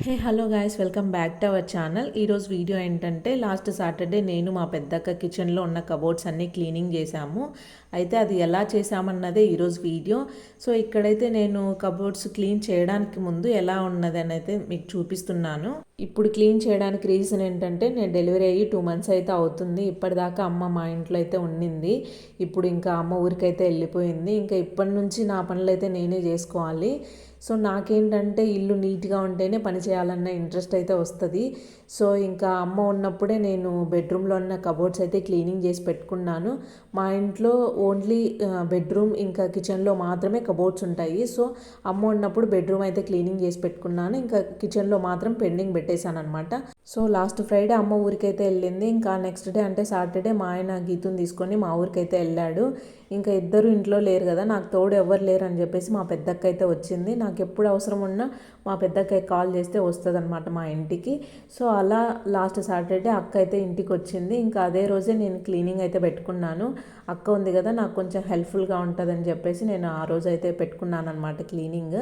Hey hello guys, welcome back to our channel. ఈరోజు video ఏంటంటే last Saturday నేను మా పెద్దక్క కిచెన్లో ఉన్న కబోర్డ్స్ అన్నీ క్లీనింగ్ చేశాము. అయితే అది ఎలా చేశామన్నదే ఈరోజు వీడియో. సో ఇక్కడైతే నేను కబోర్డ్స్ క్లీన్ చేయడానికి ముందు ఎలా ఉన్నదని అయితే మీకు చూపిస్తున్నాను. ఇప్పుడు క్లీన్ చేయడానికి రీజన్ ఏంటంటే నేను డెలివరీ అయ్యి 2 months అయితే అవుతుంది. ఇప్పటిదాకా అమ్మ మా ఇంట్లో అయితే ఉండింది. ఇప్పుడు ఇంకా అమ్మ ఊరికైతే వెళ్ళిపోయింది. ఇంకా ఇప్పటి నుంచి నా పనులు అయితే నేనే చేసుకోవాలి. సో నాకేంటంటే ఇల్లు నీట్గా ఉంటేనే పని చేయాలన్న ఇంట్రెస్ట్ అయితే వస్తుంది. సో ఇంకా అమ్మ ఉన్నప్పుడే నేను బెడ్రూమ్లో ఉన్న కబోర్డ్స్ అయితే క్లీనింగ్ చేసి పెట్టుకున్నాను. మా ఇంట్లో ఓన్లీ బెడ్రూమ్ ఇంకా కిచెన్లో మాత్రమే కబోర్డ్స్ ఉంటాయి. సో అమ్మ ఉన్నప్పుడు బెడ్రూమ్ అయితే క్లీనింగ్ చేసి పెట్టుకున్నాను. ఇంకా కిచెన్లో మాత్రం పెండింగ్ పెట్టేశాను అనమాట. సో లాస్ట్ ఫ్రైడే అమ్మ ఊరికైతే వెళ్ళింది. ఇంకా నెక్స్ట్ డే అంటే సాటర్డే మా ఆయన గీతుని తీసుకొని మా ఊరికైతే వెళ్ళాడు. ఇంకా ఇద్దరు ఇంట్లో లేరు కదా, నాకు తోడు ఎవరు లేరు అని చెప్పేసి మా పెద్దక్క అయితే వచ్చింది. నాకు ఎప్పుడు అవసరం ఉన్నా మా పెద్దక్క కాల్ చేస్తే వస్తుంది అనమాట మా ఇంటికి. సో అలా లాస్ట్ సాటర్డే అక్క అయితే ఇంటికి వచ్చింది. ఇంకా అదే రోజే నేను క్లీనింగ్ అయితే పెట్టుకున్నాను. అక్క ఉంది కదా, నాకు కొంచెం హెల్ప్ఫుల్గా ఉంటుందని చెప్పేసి నేను ఆ రోజు అయితే పెట్టుకున్నాను అనమాట క్లీనింగ్.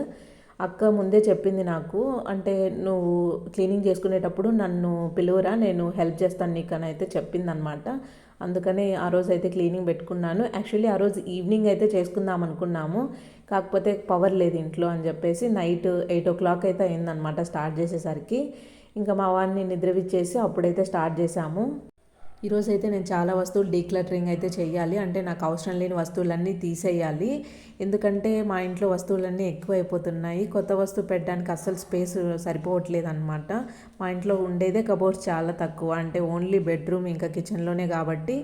అక్క ముందే చెప్పింది నాకు, అంటే నువ్వు క్లీనింగ్ చేసుకునేటప్పుడు నన్ను పిలువరా, నేను హెల్ప్ చేస్తాను నీకు అని అయితే చెప్పింది అనమాట. అందుకని ఆ రోజు అయితే క్లీనింగ్ పెట్టుకున్నాను. యాక్చువల్లీ ఆ రోజు ఈవినింగ్ అయితే చేసుకుందాం అనుకున్నాము, కాకపోతే పవర్ లేదు ఇంట్లో అని చెప్పేసి నైట్ 8 o'clock అయితే అయిందనమాట స్టార్ట్ చేసేసరికి. ఇంకా మా వాడిని నిద్రవిచ్చేసి అప్పుడైతే స్టార్ట్ చేశాము. ఈరోజు అయితే నేను చాలా వస్తువులు డీక్లటరింగ్ అయితే చేయాలి. అంటే నాకు అవసరం లేని వస్తువులన్నీ తీసేయాలి. ఎందుకంటే మా ఇంట్లో వస్తువులన్నీ ఎక్కువ అయిపోతున్నాయి. కొత్త వస్తువు పెట్టడానికి అస్సలు స్పేస్ సరిపోవట్లేదు అనమాట. మా ఇంట్లో ఉండేదే కబోర్డ్స్ చాలా తక్కువ, అంటే ఓన్లీ బెడ్రూమ్ ఇంకా కిచెన్లోనే కాబట్టి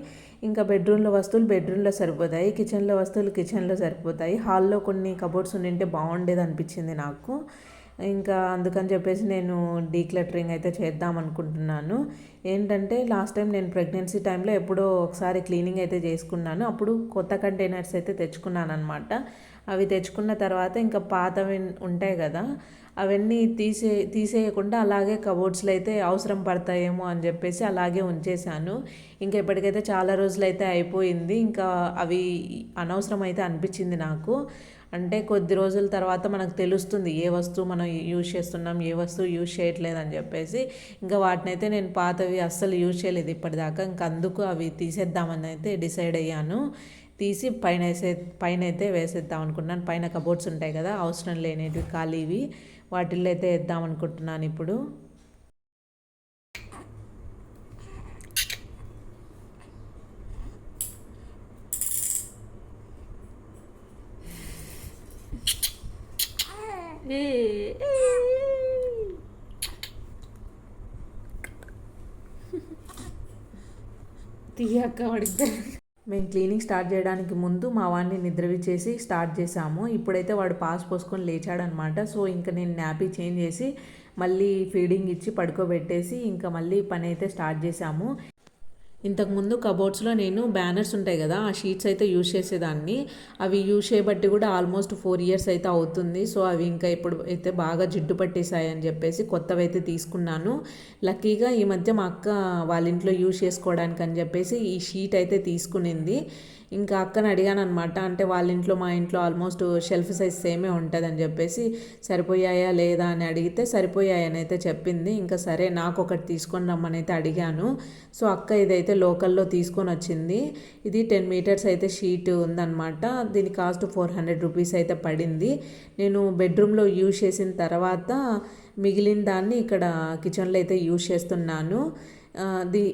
ఇంకా బెడ్రూమ్లో వస్తువులు బెడ్రూమ్లో సరిపోతాయి, కిచెన్లో వస్తువులు కిచెన్లో సరిపోతాయి. హాల్లో కొన్ని కబోర్డ్స్ ఉండింటే బాగుండేది అనిపించింది నాకు. ఇంకా అందుకని చెప్పేసి నేను డీక్లటరింగ్ అయితే చేద్దాం అనుకుంటున్నాను. ఏంటంటే లాస్ట్ టైం నేను ప్రెగ్నెన్సీ టైంలో ఎప్పుడో ఒకసారి క్లీనింగ్ అయితే చేసుకున్నాను. అప్పుడు కొత్త కంటైనర్స్ అయితే తెచ్చుకున్నాను అనమాట. అవి తెచ్చుకున్న తర్వాత ఇంకా పాతవి ఉంటాయి కదా, అవన్నీ తీసేయకుండా అలాగే కబోర్డ్స్లో అయితే అవసరం పడతాయేమో అని చెప్పేసి అలాగే ఉంచేశాను. ఇంకా ఇప్పటికైతే చాలా రోజులు అయితే అయిపోయింది. ఇంకా అవి అనవసరం అయితే అనిపించింది నాకు. అంటే కొద్ది రోజుల తర్వాత మనకు తెలుస్తుంది ఏ వస్తువు మనం యూజ్ చేస్తున్నాం, ఏ వస్తువు యూజ్ చేయట్లేదు అని చెప్పేసి. ఇంకా వాటిని అయితే నేను పాతవి అస్సలు యూజ్ చేయలేదు ఇప్పటిదాకా. ఇంకా అందుకు అవి తీసేద్దామని అయితే డిసైడ్ అయ్యాను. తీసి పైన అయితే వేసేద్దాం అనుకున్నాను. పైన కబోర్డ్స్ ఉంటాయి కదా అవసరం లేనివి ఖాళీవి, వాటిల్లో అయితే వేద్దాం అనుకుంటున్నాను ఇప్పుడు. తీయక్క వాడిద్దాం. మేము క్లీనింగ్ స్టార్ట్ చేయడానికి ముందు మా వాడిని నిద్రవిచ్చేసి స్టార్ట్ చేసాము. ఇప్పుడైతే వాడు పాస్ పోసుకొని లేచాడనమాట. సో ఇంకా నేను నాపీ చేంజ్ చేసి మళ్ళీ ఫీడింగ్ ఇచ్చి పడుకోబెట్టేసి ఇంకా మళ్ళీ పని అయితే స్టార్ట్ చేసాము. ఇంతకుముందు కబోర్డ్స్లో నేను బ్యానర్స్ ఉంటాయి కదా, ఆ షీట్స్ అయితే యూజ్ చేసేదాన్ని. అవి యూజ్ చేయబట్టి కూడా ఆల్మోస్ట్ 4 years అయితే అవుతుంది. సో అవి ఇంకా ఇప్పుడు అయితే బాగా జిడ్డు పట్టేశాయి అని చెప్పేసి కొత్తవి అయితే తీసుకున్నాను. లక్కీగా ఈ మధ్య మా అక్క వాళ్ళ ఇంట్లో యూజ్ చేసుకోవడానికి అని చెప్పేసి ఈ షీట్ అయితే తీసుకునింది. ఇంకా అక్కని అడిగాను అనమాట, అంటే వాళ్ళ ఇంట్లో మా ఇంట్లో ఆల్మోస్ట్ షెల్ఫ్ సైజ్ సేమే ఉంటుందని చెప్పేసి సరిపోయాయా లేదా అని అడిగితే సరిపోయాయని అయితే చెప్పింది. ఇంకా సరే నాకు ఒకటి తీసుకొని రమ్మని అయితే అడిగాను. సో అక్క ఇదైతే లోకల్లో తీసుకొని వచ్చింది. ఇది 10 meters అయితే షీట్ ఉందన్నమాట. దీని కాస్ట్ 400 rupees అయితే పడింది. నేను బెడ్రూమ్లో యూజ్ చేసిన తర్వాత మిగిలిన దాన్ని ఇక్కడ కిచెన్లో అయితే యూజ్ చేస్తున్నాను.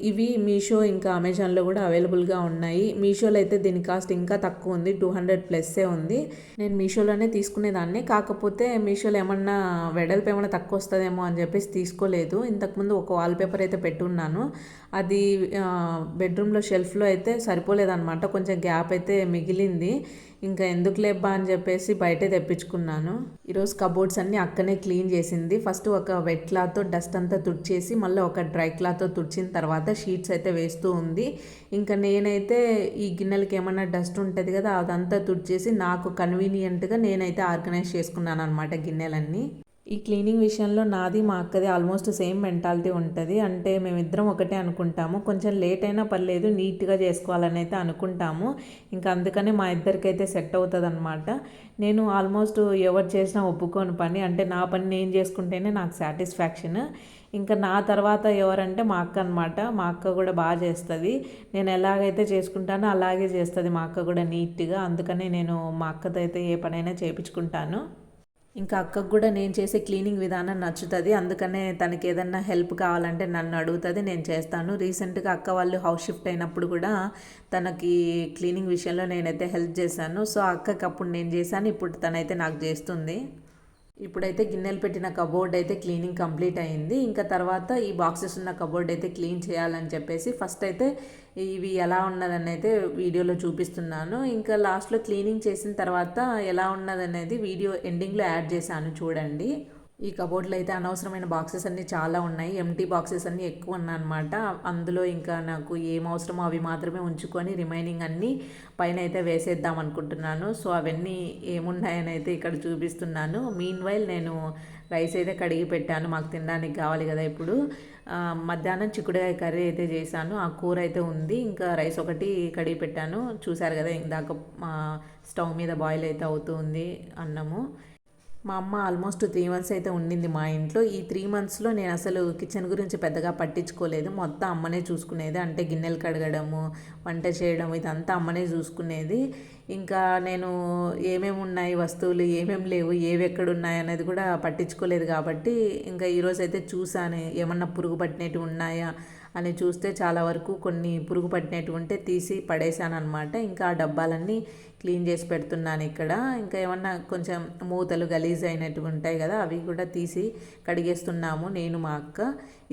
ఇవి మీషో ఇంకా అమెజాన్లో కూడా అవైలబుల్గా ఉన్నాయి. మీషోలో అయితే దీని కాస్ట్ ఇంకా తక్కువ ఉంది, 200+ ఉంది. నేను మీషోలోనే తీసుకునేదాన్ని, కాకపోతే మీషోలో ఏమన్నా వెడల్పు ఏమన్నా తక్కువ వస్తుందేమో అని చెప్పేసి తీసుకోలేదు. ఇంతకుముందు ఒక వాల్పేపర్ అయితే పెట్టున్నాను, అది బెడ్రూమ్లో షెల్ఫ్లో అయితే సరిపోలేదన్నమాట, కొంచెం గ్యాప్ అయితే మిగిలింది. ఇంకా ఎందుకు లేబ్బా అని చెప్పేసి బయటే తెప్పించుకున్నాను. ఈరోజు కబోర్డ్స్ అన్నీ అక్కనే క్లీన్ చేసింది. ఫస్ట్ ఒక వెట్ క్లాత్తో డస్ట్ అంతా తుడిచేసి మళ్ళీ ఒక డ్రై క్లాత్తో తుడిచిన తర్వాత షీట్స్ అయితే వేస్తూ ఉంది. ఇంకా నేనైతే ఈ గిన్నెలకి ఏమన్నా డస్ట్ ఉంటుంది కదా, అదంతా తుడిచేసి నాకు కన్వీనియంట్గా నేనైతే ఆర్గనైజ్ చేసుకున్నాను అనమాట గిన్నెలన్నీ. ఈ క్లీనింగ్ విషయంలో నాది మా అక్కది ఆల్మోస్ట్ సేమ్ మెంటాలిటీ ఉంటుంది. అంటే మేమిద్దరం ఒకటే అనుకుంటాము. కొంచెం లేట్ అయినా పర్లేదు నీట్‌గా చేసుకోవాలని అయితే అనుకుంటాము. ఇంకా అందుకనే మా ఇద్దరికైతే సెట్ అవుతదనమాట. నేను ఆల్మోస్ట్ ఎవరు చేసినా ఒప్పుకోని పని. అంటే నా పని నేను చేసుకుంటేనే నాకు సాటిస్ఫాక్షన్. ఇంకా నా తర్వాత ఎవరంటే మా అక్క అనమాట. మా అక్క కూడా బాగా చేస్తది. నేను ఎలాగైతే చేసుకుంటానో అలాగే చేస్తది మా అక్క కూడా నీట్‌గా. అందుకనే నేను మా అక్కతో అయితే ఏ పనైనా చేపించుకుంటాను. ఇంకా అక్కకు కూడా నేను చేసే క్లీనింగ్ విధానం నచ్చుతుంది. అందుకనే తనకి ఏదన్నా హెల్ప్ కావాలంటే నన్ను అడుగుతుంది, నేను చేస్తాను. రీసెంట్గా అక్క వాళ్ళు హౌస్ షిఫ్ట్ అయినప్పుడు కూడా తనకి క్లీనింగ్ విషయంలో నేనైతే హెల్ప్ చేశాను. సో అక్కకి అప్పుడు నేను చేశాను, ఇప్పుడు తనైతే నాకు చేస్తుంది. ఇప్పుడైతే గిన్నెలు పెట్టిన కబోర్డ్ అయితే క్లీనింగ్ కంప్లీట్ అయింది. ఇంకా తర్వాత ఈ బాక్సెస్ ఉన్న కబోర్డ్ అయితే క్లీన్ చేయాలని చెప్పేసి ఫస్ట్ అయితే ఇవి ఎలా ఉన్నదని అయితే వీడియోలో చూపిస్తున్నాను. ఇంకా లాస్ట్లో క్లీనింగ్ చేసిన తర్వాత ఎలా ఉన్నదనేది వీడియో ఎండింగ్లో యాడ్ చేశాను, చూడండి. ఈ కబోర్డ్లో అయితే అనవసరమైన బాక్సెస్ అన్నీ చాలా ఉన్నాయి. ఎంటీ బాక్సెస్ అన్నీ ఎక్కువ ఉన్నాయన్నమాట. అందులో ఇంకా నాకు ఏం అవసరమో అవి మాత్రమే ఉంచుకొని రిమైనింగ్ అన్నీ పైన అయితే వేసేద్దాం అనుకుంటున్నాను. సో అవన్నీ ఏమున్నాయని అయితే ఇక్కడ చూపిస్తున్నాను. మీన్వైల్ నేను రైస్ అయితే కడిగి పెట్టాను, మాకు తినడానికి కావాలి కదా ఇప్పుడు. మధ్యాహ్నం చిక్కుడుకాయ కర్రీ అయితే చేశాను, ఆ కూర అయితే ఉంది. ఇంకా రైస్ ఒకటి కడిగి పెట్టాను, చూశారు కదా ఇందాక స్టవ్ మీద బాయిల్ అయితే అవుతుంది అన్నము. మా అమ్మ ఆల్మోస్ట్ 3 మంత్స్ అయితే ఉండింది మా ఇంట్లో. ఈ 3 మంత్స్లో నేను అసలు కిచెన్ గురించి పెద్దగా పట్టించుకోలేదు. మొత్తం అమ్మనే చూసుకునేది. అంటే గిన్నెలు కడగడము, వంట చేయడం, ఇదంతా అమ్మనే చూసుకునేది. ఇంకా నేను ఏమేమి ఉన్నాయి వస్తువులు, ఏమేమి లేవు, ఏవి ఎక్కడ ఉన్నాయి అనేది కూడా పట్టించుకోలేదు. కాబట్టి ఇంకా ఈరోజు అయితే చూసాను ఏమన్నా పురుగు పట్టినట్టు ఉన్నాయా అని. చూస్తే చాలా వరకు కొన్ని పురుగు పట్టినట్టు ఉంటే తీసి పడేసాను అనమాట. ఇంకా ఆ డబ్బాలన్నీ క్లీన్ చేసి పెడుతున్నాను ఇక్కడ. ఇంకా ఏమన్నా కొంచెం మూతలు గలీజ్ అయినట్టు ఉంటాయి కదా, అవి కూడా తీసి కడిగేస్తున్నాము నేను మా అక్క.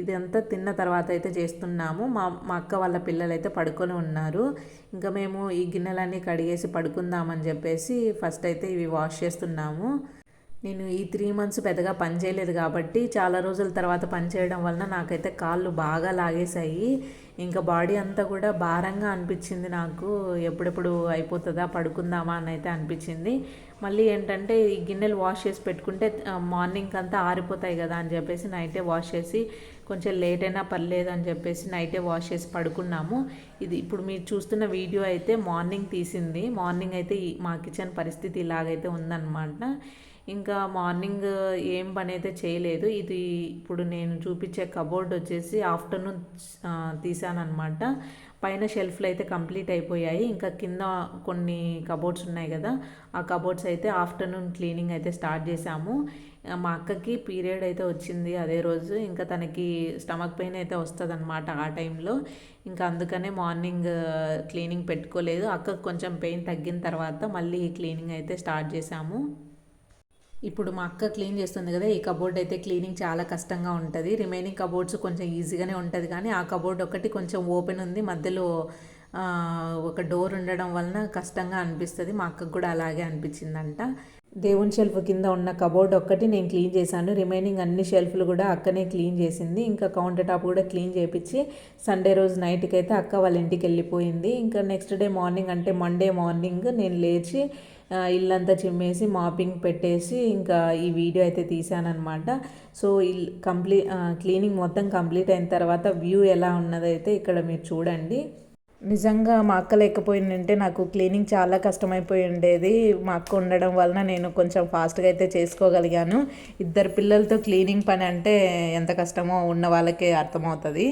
ఇదంతా తిన్న తర్వాత అయితే చేస్తున్నాము. మా అక్క వాళ్ళ పిల్లలు అయితే పడుకొని ఉన్నారు. ఇంకా మేము ఈ గిన్నెలన్నీ కడిగేసి పడుకుందామని చెప్పేసి ఫస్ట్ అయితే ఇవి వాష్ చేస్తున్నాము. నేను ఈ 3 మంత్స్ పెద్దగా పని చేయలేదు కాబట్టి చాలా రోజుల తర్వాత పని చేయడం వలన నాకైతే కాళ్ళు బాగా లాగేశాయి. ఇంకా బాడీ అంతా కూడా భారంగా అనిపించింది నాకు. ఎప్పుడెప్పుడు అయిపోతుందా, పడుకుందామా అని అయితే అనిపించింది. మళ్ళీ ఏంటంటే ఈ గిన్నెలు వాష్ చేసి పెట్టుకుంటే మార్నింగ్ అంతా ఆరిపోతాయి కదా అని చెప్పేసి నైటే వాష్ చేసి, కొంచెం లేట్ అయినా పర్లేదు అని చెప్పేసి నైటే వాష్ చేసి పడుకున్నాము. ఇది ఇప్పుడు మీరు చూస్తున్న వీడియో అయితే మార్నింగ్ తీసింది. మార్నింగ్ అయితే మా కిచెన్ పరిస్థితి ఇలాగైతే ఉందన్నమాట. ఇంకా మార్నింగ్ ఏం పని అయితే చేయలేదు. ఇది ఇప్పుడు నేను చూపించే కబోర్డ్ వచ్చేసి ఆఫ్టర్నూన్ తీసానమాట. పైన షెల్ఫ్లు అయితే కంప్లీట్ అయిపోయాయి. ఇంకా కింద కొన్ని కబోర్డ్స్ ఉన్నాయి కదా, ఆ కబోర్డ్స్ అయితే ఆఫ్టర్నూన్ క్లీనింగ్ అయితే స్టార్ట్ చేసాము. మా అక్కకి పీరియడ్ అయితే వచ్చింది అదే రోజు. ఇంకా తనకి స్టమక్ పెయిన్ అయితే వస్తుంది అనమాట ఆ టైంలో. ఇంకా అందుకనే మార్నింగ్ క్లీనింగ్ పెట్టుకోలేదు. అక్కకు కొంచెం పెయిన్ తగ్గిన తర్వాత మళ్ళీ క్లీనింగ్ అయితే స్టార్ట్ చేసాము. ఇప్పుడు మా అక్క క్లీన్ చేస్తుంది కదా, ఈ కబోర్డ్ అయితే క్లీనింగ్ చాలా కష్టంగా ఉంటుంది. రిమైనింగ్ కబోర్డ్స్ కొంచెం ఈజీగానే ఉంటుంది, కానీ ఆ కబోర్డ్ ఒకటి కొంచెం ఓపెన్ ఉంది, మధ్యలో ఒక డోర్ ఉండడం వలన కష్టంగా అనిపిస్తుంది. మా అక్కకు కూడా అలాగే అనిపించిందంట. దేవుని షెల్ఫ్ కింద ఉన్న కబోర్డ్ ఒక్కటి నేను క్లీన్ చేశాను. రిమైనింగ్ అన్ని షెల్ఫ్లు కూడా అక్కనే క్లీన్ చేసింది. ఇంకా కౌంటర్ టాప్ కూడా క్లీన్ చేయించి సండే రోజు నైట్కి అయితే అక్క వాళ్ళ ఇంటికి వెళ్ళిపోయింది. ఇంకా నెక్స్ట్ డే మార్నింగ్ అంటే మండే మార్నింగ్ నేను లేచి ఇల్లంతా చిమ్మేసి మాపింగ్ పెట్టేసి ఇంకా ఈ వీడియో అయితే తీసానమాట. సో క్లీనింగ్ మొత్తం కంప్లీట్ అయిన తర్వాత వ్యూ ఎలా ఉన్నదైతే ఇక్కడ మీరు చూడండి. నిజంగా మా అక్క లేకపోయిందంటే నాకు క్లీనింగ్ చాలా కష్టమైపోయి ఉండేది. మా అక్క ఉండడం వలన నేను కొంచెం ఫాస్ట్గా అయితే చేసుకోగలిగాను. 2 పిల్లలతో క్లీనింగ్ పని అంటే ఎంత కష్టమో ఉన్న వాళ్ళకే అర్థమవుతుంది.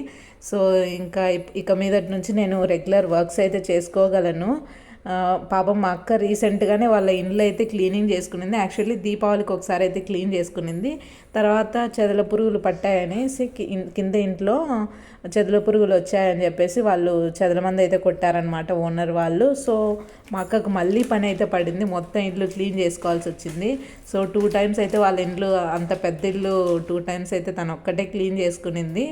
సో ఇంకా ఇక మీదటి నుంచి నేను రెగ్యులర్ వర్క్స్ అయితే చేసుకోగలను. పాపం మా అక్క రీసెంట్గానే వాళ్ళ ఇంట్లో అయితే క్లీనింగ్ చేసుకునింది. యాక్చువల్లీ దీపావళికి ఒకసారి అయితే క్లీన్ చేసుకునింది. తర్వాత చెదల పురుగులు పట్టాయనేసి కింద ఇంట్లో చెదల పురుగులు వచ్చాయని చెప్పేసి వాళ్ళు చెదల మంది అయితే కొట్టారనమాట ఓనర్ వాళ్ళు. సో మా అక్కకు మళ్ళీ పని అయితే పడింది, మొత్తం ఇల్లు క్లీన్ చేసుకోవాల్సి వచ్చింది. సో 2 టైమ్స్ అయితే వాళ్ళ ఇంట్లో, అంత పెద్ద ఇల్లు 2 టైమ్స్ అయితే తను ఒక్కటే క్లీన్ చేసుకునింది.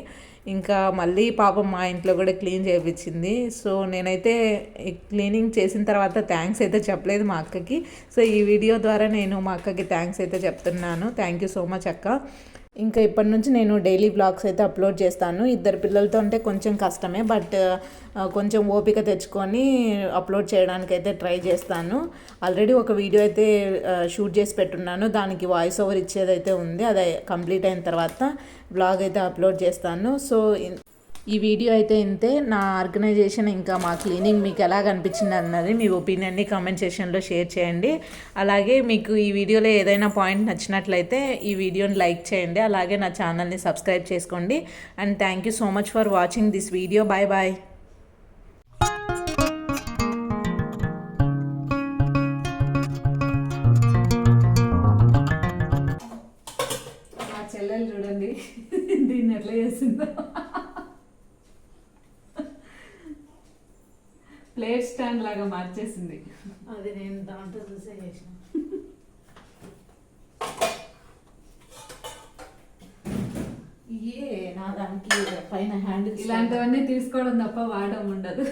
ఇంకా మళ్ళీ పాపం మా ఇంట్లో కూడా క్లీన్ చేయించింది. సో నేనైతే క్లీనింగ్ చేసిన తర్వాత థ్యాంక్స్ అయితే చెప్పలేదు మా అక్కకి. సో ఈ వీడియో ద్వారా నేను మా అక్కకి థ్యాంక్స్ అయితే చెప్తున్నాను. థ్యాంక్ యూ సో మచ్ అక్క. ఇంకా ఇప్పటి నుంచి నేను డైలీ బ్లాగ్స్ అయితే అప్లోడ్ చేస్తాను. ఇద్దరు పిల్లలతో అంటే కొంచెం కష్టమే, బట్ కొంచెం ఓపిక తెచ్చుకొని అప్లోడ్ చేయడానికి అయితే ట్రై చేస్తాను. ఆల్రెడీ ఒక వీడియో అయితే షూట్ చేసి పెట్టున్నాను, దానికి వాయిస్ ఓవర్ ఇచ్చేదైతే ఉంది. అది కంప్లీట్ అయిన తర్వాత బ్లాగ్ అయితే అప్లోడ్ చేస్తాను. సో ఈ వీడియో అయితే ఇంతే. నా ఆర్గనైజేషన్ ఇంకా మా క్లీనింగ్ మీకు ఎలా అనిపించింది అన్నది మీ ఒపీనియన్ని కామెంట్ సెక్షన్లో షేర్ చేయండి. అలాగే మీకు ఈ వీడియోలో ఏదైనా పాయింట్ నచ్చినట్లయితే ఈ వీడియోని లైక్ చేయండి. అలాగే నా ఛానల్ని సబ్స్క్రైబ్ చేసుకోండి. And thank you so much for watching this video. Bye bye. మా చెల్లెలు చూడండి దీన్ని ఎట్లా చేసిందో. ప్లేట్ స్టాండ్ లాగా మార్చేసింది. అది నేను దాంట్లో చూసే చేసిన. నా దానికి పైన హ్యాండిల్ ఇలాంటివన్నీ తీసుకోవడం తప్ప వాడడం ఉండదు.